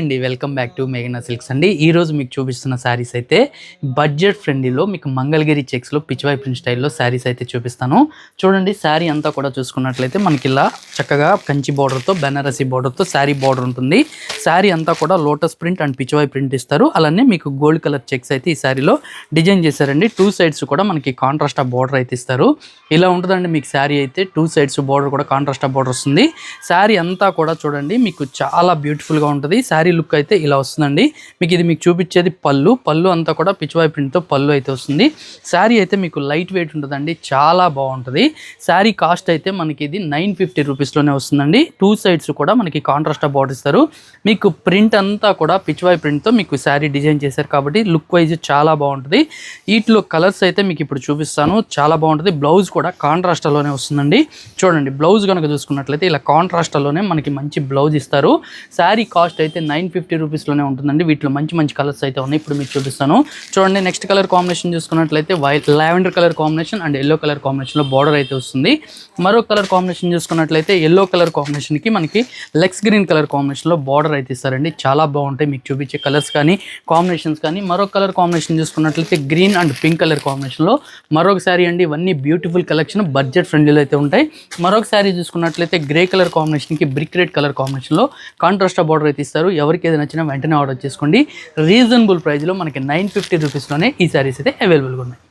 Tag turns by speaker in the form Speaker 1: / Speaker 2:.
Speaker 1: అండి welcome back to మేఘనా silks అండి. ఈరోజు మీకు చూపిస్తున్న శారీస్ అయితే బడ్జెట్ ఫ్రెండ్లీలో మీకు మంగళగిరి చెక్స్లో పిచ్వాయ్ ప్రింట్ స్టైల్లో శారీస్ అయితే చూపిస్తాను. చూడండి, శారీ అంతా కూడా చూసుకున్నట్లయితే మనకి ఇలా చక్కగా కంచి బార్డర్తో బెనారసీ బార్డర్తో శారీ బార్డర్ ఉంటుంది. శారీ అంతా కూడా lotus print and Pichwai print ఇస్తారు. అలానే మీకు గోల్డ్ కలర్ చెక్స్ అయితే ఈ శారీలో డిజైన్ చేశారండి. టూ సైడ్స్ కూడా మనకి కాంట్రాస్ట్ ఆఫ్ బార్డర్ అయితే ఇస్తారు. ఇలా ఉంటుందండి మీకు శారీ అయితే. టూ సైడ్స్ బార్డర్ కూడా కాంట్రాస్ట్ ఆఫ్ బార్డర్ వస్తుంది. శారీ అంతా కూడా చూడండి మీకు చాలా బ్యూటిఫుల్గా ఉంటుంది. శారీ లుక్ అయితే ఇలా వస్తుందండి. మీకు చూపించేది పళ్ళు అంతా కూడా పిచ్వాయ్ ప్రింట్తో పళ్ళు అయితే వస్తుంది. శారీ అయితే మీకు లైట్ వెయిట్ ఉంటుందండి, చాలా బాగుంటుంది. శారీ కాస్ట్ అయితే మనకి ఇది 950 రూపీస్లోనే వస్తుందండి. టూ సైడ్స్ కూడా మనకి కాంట్రాస్ట్ బార్డర్ ఇస్తారు. మీకు ప్రింట్ అంతా కూడా పిచ్వాయ్ ప్రింట్తో మీకు శారీ డిజైన్ చేశారు కాబట్టి లుక్ వైజ్ చాలా బాగుంటుంది. వీటిలో కలర్స్ అయితే మీకు ఇప్పుడు చూపిస్తాను, చాలా బాగుంటుంది. బ్లౌజ్ కూడా కాంట్రాస్ట్లోనే వస్తుందండి. చూడండి, బ్లౌజ్ కనుక చూసుకున్నట్లయితే ఇలా కాంట్రాస్ట్లోనే మనకి మంచి బ్లౌజ్ ఇస్తారు. శారీ కాస్ట్ అయితే 950 రూపీస్లోనే ఉంటుందండి. వీటిలో మంచి కలర్స్ అయితే ఉన్నాయి, ఇప్పుడు మీకు చూపిస్తాను. చూడండి, నెక్స్ట్ కలర్ కాంబినేషన్ చూసుకున్నట్లయితే white lavender colour combination and yellow colour కాంబినేషన్లో బార్డర్ అయితే వస్తుంది. మరో కలర్ కాంబినేషన్ చూసుకున్నట్లయితే ఎల్లో కలర్ కాంబినేషన్కి మనకి లెక్స్ గ్రీన్ కలర్ కాంబినేషన్లో బార్డర్ అయితే ఇస్తారండి. చాలా బాగుంటాయి మీకు చూపించే కలర్స్ కానీ కాంబినేషన్స్ కానీ. మరో కలర్ కాంబినేషన్ చూసుకున్నట్లయితే గ్రీన్ అండ్ పింక్ కలర్ కాంబినేషన్లో మరొక శారీ అండి. ఇవన్నీ బ్యూటిఫుల్ కలెక్షన్, బడ్జెట్ ఫ్రెండ్లీలో అయితే ఉంటాయి. మరొక శారీ చూసుకున్నట్లయితే గ్రే కలర్ కాంబినేషన్కి బ్రిక్ రెడ్ కలర్ కాంబినేషన్లో కాంట్రాస్ట్ బార్డర్ అయితే ఇస్తారు. ఎవరికి ఏది నచ్చినా వెంటనే ఆర్డర్ చేసుకోండి. రీజనబుల్ ప్రైస్లో మనకి 950 రూపీస్లోనే ఈ శారీస్ అయితే అవైలబుల్గా ఉన్నాయి.